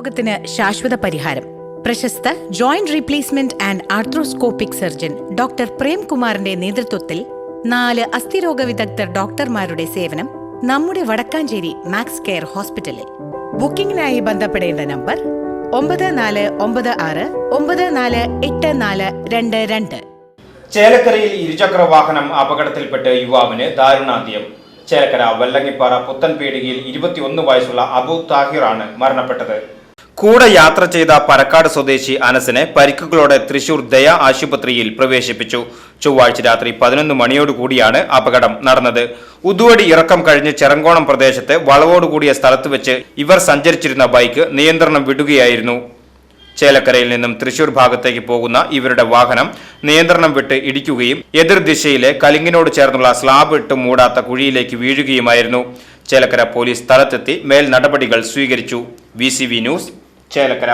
രോഗത്തിന് ശാശ്വത പരിഹാരം. പ്രശസ്ത joint replacement and arthroscopic surgeon doctor പ്രേംകുമാറിന്റെ നേതൃത്വത്തിൽ 4 അസ്ഥിരോഗ വിദഗ്ധർ ഡോക്ടർമാരുടെ സേവനം നമ്മുടെ വടക്കാഞ്ചേരി മാക്സ് കെയർ ഹോസ്പിറ്റലിൽ. ബുക്കിംഗിനായി ബന്ധപ്പെടേണ്ട നമ്പർ 9496948422. ചേലക്കരയിൽ ഇരുചക്ര വാഹനം അപകടത്തിൽപ്പെട്ട് യുവാവിന് ദാരുണാന്ത്യം. ചേലക്കര വെള്ളങ്ങിപ്പാറ പുത്തൻപീടികയിൽ 21 വയസ്സുള്ള അബു താഹിറാണ് മരണപ്പെട്ടത്. കൂടെ യാത്ര ചെയ്ത പരക്കാട് സ്വദേശി അനസിനെ പരിക്കുകളോടെ തൃശൂർ ദയ ആശുപത്രിയിൽ പ്രവേശിപ്പിച്ചു. ചൊവ്വാഴ്ച രാത്രി 11 മണിയോടുകൂടിയാണ് അപകടം നടന്നത്. ഉദുവടി ഇറക്കം കഴിഞ്ഞ് ചെറങ്കോണം പ്രദേശത്ത് വളവോടുകൂടിയ സ്ഥലത്ത് വെച്ച് ഇവർ സഞ്ചരിച്ചിരുന്ന ബൈക്ക് നിയന്ത്രണം വിടുകയായിരുന്നു. ചേലക്കരയിൽ നിന്നും തൃശൂർ ഭാഗത്തേക്ക് പോകുന്ന ഇവരുടെ വാഹനം നിയന്ത്രണം വിട്ട് ഇടിക്കുകയും എതിർദിശയിലെ കലിങ്ങിനോട് ചേർന്നുള്ള സ്ലാബ് ഇട്ട് മൂടാത്ത കുഴിയിലേക്ക് വീഴുകയുമായിരുന്നു. ചേലക്കര പോലീസ് സ്ഥലത്തെത്തി മേൽ നടപടികൾ സ്വീകരിച്ചു. VCV news, Chelakkara.